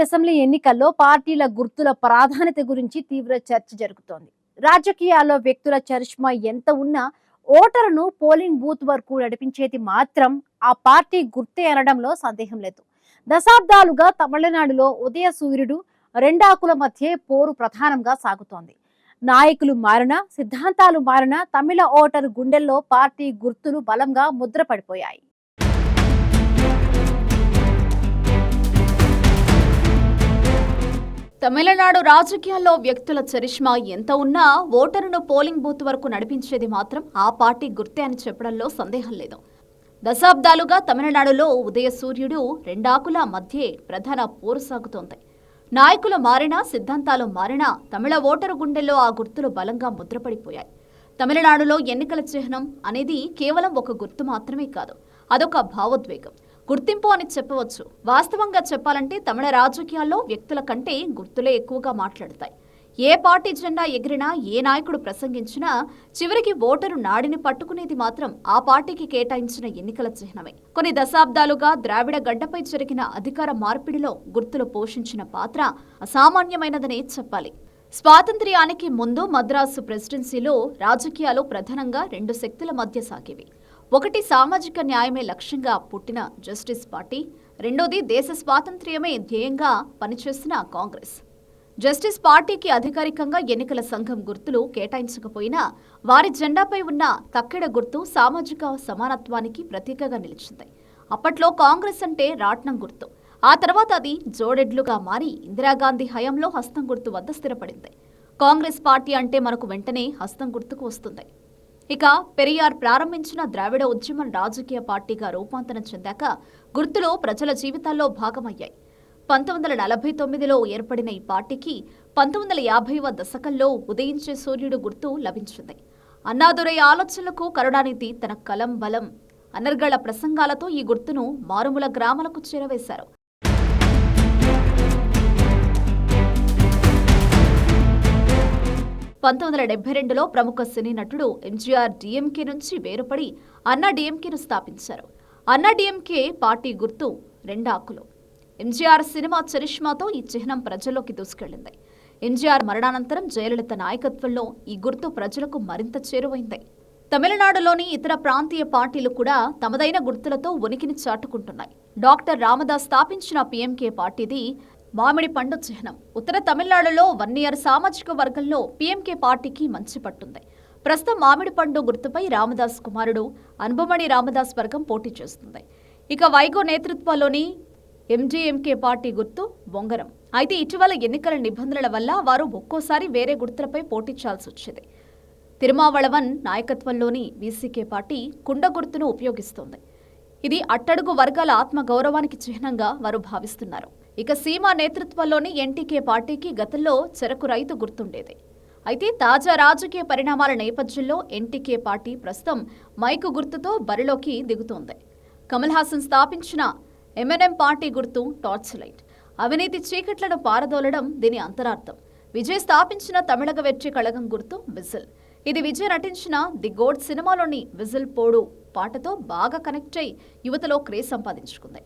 Assembly ఎన్నికల్లో పార్టీల గుర్తుల ప్రాధాన్యత గురించి తీవ్ర చర్చ జరుగుతోంది. రాజకీయాల్లో వ్యక్తుల చరిష్మా ఎంత ఉన్నా ఓటరును పోలింగ్ బూత్ వరకు నడిపించేది మాత్రం ఆ పార్టీ గుర్తే అనడంలో సందేహం లేదు. దశాబ్దాలుగా తమిళనాడులో ఉదయ సూర్యుడు రెండాకుల మధ్య పోరు ప్రధానంగా సాగుతోంది. నాయకులు మారినా సిద్ధాంతాలు మారినా తమిళ ఓటరు గుండెల్లో పార్టీ గుర్తులు బలంగా ముద్రపడిపోయాయి. తమిళనాడు రాజకీయాల్లో వ్యక్తుల చరిష్మా ఎంత ఉన్నా ఓటరును పోలింగ్ బూత్ వరకు నడిపించేది మాత్రం ఆ పార్టీ గుర్తే అని చెప్పడంలో సందేహం లేదు. దశాబ్దాలుగా తమిళనాడులో ఉదయ సూర్యుడు రెండాకుల మధ్యే ప్రధాన పోరు సాగుతోంది. నాయకులు మారినా సిద్ధాంతాలు మారినా తమిళ ఓటరు గుండెల్లో ఆ గుర్తులు బలంగా ముద్రపడిపోయాయి. తమిళనాడులో ఎన్నికల చిహ్నం అనేది కేవలం ఒక గుర్తు మాత్రమే కాదు, అదొక భావోద్వేగం, గుర్తింపు అని చెప్పవచ్చు. వాస్తవంగా చెప్పాలంటే తమిళ రాజకీయాల్లో వ్యక్తుల కంటే గుర్తులే ఎక్కువగా మాట్లాడతాయి. ఏ పార్టీ జెండా ఎగిరినా ఏ నాయకుడు ప్రసంగించినా చివరికి ఓటరు నాడిని పట్టుకునేది మాత్రం ఆ పార్టీకి కేటాయించిన ఎన్నికల చిహ్నమే. కొన్ని దశాబ్దాలుగా ద్రావిడ గడ్డపై జరిగిన అధికార మార్పిడిలో గుర్తులు పోషించిన పాత్ర అసామాన్యమైనదనే చెప్పాలి. స్వాతంత్ర్యానికి ముందు మద్రాసు ప్రెసిడెన్సీలో రాజకీయాలు ప్రధానంగా రెండు శక్తుల మధ్య సాగేవి. ఒకటి సామాజిక న్యాయమే లక్ష్యంగా పుట్టిన జస్టిస్ పార్టీ, రెండోది దేశ స్వాతంత్ర్యమే ధ్యేయంగా పనిచేసిన కాంగ్రెస్. జస్టిస్ పార్టీకి అధికారికంగా ఎన్నికల సంఘం గుర్తులు కేటాయించకపోయినా వారి జెండాపై ఉన్న తక్కెడ గుర్తు సామాజిక సమానత్వానికి ప్రతీకగా నిలిచింది. అప్పట్లో కాంగ్రెస్ అంటే రాట్నం గుర్తు, ఆ తర్వాత అది జోడెడ్లుగా మారి ఇందిరాగాంధీ హయాంలో హస్తం గుర్తు వద్ద స్థిరపడింది. కాంగ్రెస్ పార్టీ అంటే మనకు వెంటనే హస్తం గుర్తుకు వస్తుంది. ఇక పెరియార్ ప్రారంభించిన ద్రావిడ ఉద్యమం రాజకీయ పార్టీగా రూపాంతరం చెందాక గుర్తులు ప్రజల జీవితాల్లో భాగమయ్యాయి. 1949లో ఏర్పడిన ఈ పార్టీకి 1950వ దశకంలో ఉదయించే సూర్యుడు గుర్తు లభించింది. అన్నాదురై ఆలోచనలకు కరుణానిధి తన కలం బలం అనర్గళ ప్రసంగాలతో ఈ గుర్తును మారుమూల గ్రామాలకు చేరవేశారు. 1972లో ప్రముఖ సినీ నటుడు ఎంజీఆర్ డీఎంకే నుంచి వేరుపడి అన్నా డీఎంకేను స్థాపించారు. అన్నా డీఎంకే పార్టీ గుర్తు రెండాకులు. ఎంజీఆర్ సినిమా చరిష్మాతో ఈ చిహ్నం ప్రజల్లోకి దూసుకెళ్లింది. ఎంజీఆర్ మరణానంతరం జయలలిత నాయకత్వంలో ఈ గుర్తు ప్రజలకు మరింత చేరువైంది. తమిళనాడులోని ఇతర ప్రాంతీయ పార్టీలు కూడా తమదైన గుర్తులతో ఉనికిని చాటుకుంటున్నాయి. డాక్టర్ రామదాస్ స్థాపించిన పీఎంకే పార్టీది మామిడి పండు చిహ్నం. ఉత్తర తమిళనాడులో వన్నియర్ సామాజిక వర్గంలో పీఎంకే పార్టీకి మంచి పట్టుంది. ప్రస్తుతం మామిడి పండు గుర్తుపై రామదాస్ కుమారుడు అన్బుమణి రామదాస్ వర్గం పోటీ చేస్తుంది. ఇక వైగో నేతృత్వంలోని ఎంజీఎంకే పార్టీ గుర్తు బొంగరం. అయితే ఇటీవల ఎన్నికల నిబంధనల వల్ల వారు ఒక్కోసారి వేరే గుర్తులపై పోటీచాల్సి వచ్చేది. తిరుమావళవన్ నాయకత్వంలోని వీసీకే పార్టీ కుండ గుర్తును ఉపయోగిస్తోంది. ఇది అట్టడుగు వర్గాల ఆత్మగౌరవానికి చిహ్నంగా వారు భావిస్తున్నారు. ఇక సీమా నేతృత్వంలోని ఎన్టీకే పార్టీకి గతంలో చెరకు రైతు గుర్తుండేది. అయితే తాజా రాజకీయ పరిణామాల నేపథ్యంలో ఎన్టీకే పార్టీ ప్రస్తుతం మైకు గుర్తుతో బరిలోకి దిగుతోంది. కమల్ హాసన్ స్థాపించిన ఎంఎన్ఎం పార్టీ గుర్తు టార్చ్ లైట్. అవినీతి చీకట్లను పారదోలడం దీని అంతరార్థం. విజయ్ స్థాపించిన తమిళగ వెట్రి కళగం గుర్తు విజిల్. ఇది విజయ్ నటించిన ది గోడ్ సినిమాలోని విజిల్ పోడు పాటతో బాగా కనెక్ట్ అయి యువతలో క్రేజ్ సంపాదించుకుంది.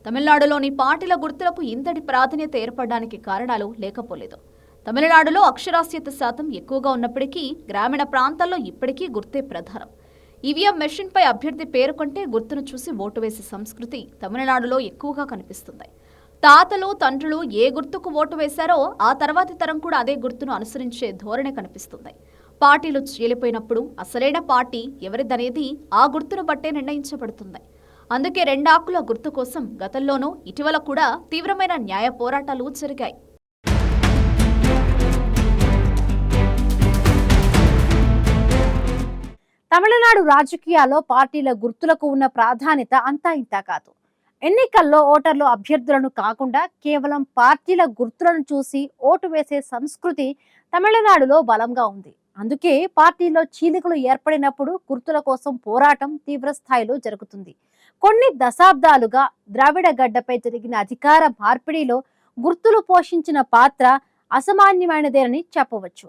తమిళనాడులోని పార్టీల గుర్తులకు ఇంతటి ప్రాధాన్యత ఏర్పడడానికి కారణాలు లేకపోలేదు. తమిళనాడులో అక్షరాస్యత శాతం ఎక్కువగా ఉన్నప్పటికీ గ్రామీణ ప్రాంతాల్లో ఇప్పటికీ గుర్తే ప్రధానం. ఈవీఎం మెషిన్పై అభ్యర్థి పేరు కంటే గుర్తును చూసి ఓటు వేసే సంస్కృతి తమిళనాడులో ఎక్కువగా కనిపిస్తుంది. తాతలు తండ్రులు ఏ గుర్తుకు ఓటు వేశారో ఆ తర్వాతి తరం కూడా అదే గుర్తును అనుసరించే ధోరణి కనిపిస్తుంది. పార్టీలు చీలిపోయినప్పుడు అసలైన పార్టీ ఎవరిదనేది ఆ గుర్తును బట్టే నిర్ణయించబడుతుంది. అందుకే రెండాకుల గుర్తు కోసం గతంలోనూ ఇటీవల కూడా తీవ్రమైన న్యాయ పోరాటాలు జరిగాయి. తమిళనాడు రాజకీయాల్లో పార్టీల గుర్తులకు ఉన్న ప్రాధాన్యత అంతా ఇంతా కాదు. ఎన్నికల్లో ఓటర్లు అభ్యర్థులను కాకుండా కేవలం పార్టీల గుర్తులను చూసి ఓటు వేసే సంస్కృతి తమిళనాడులో బలంగా ఉంది. అందుకే పార్టీలో చీలికలు ఏర్పడినప్పుడు గుర్తుల కోసం పోరాటం తీవ్ర స్థాయిలో జరుగుతుంది. కొన్ని దశాబ్దాలుగా ద్రావిడ గడ్డపై జరిగిన అధికార మార్పిడిలో గుర్తులు పోషించిన పాత్ర అసామాన్యమైనదేనని చెప్పవచ్చు.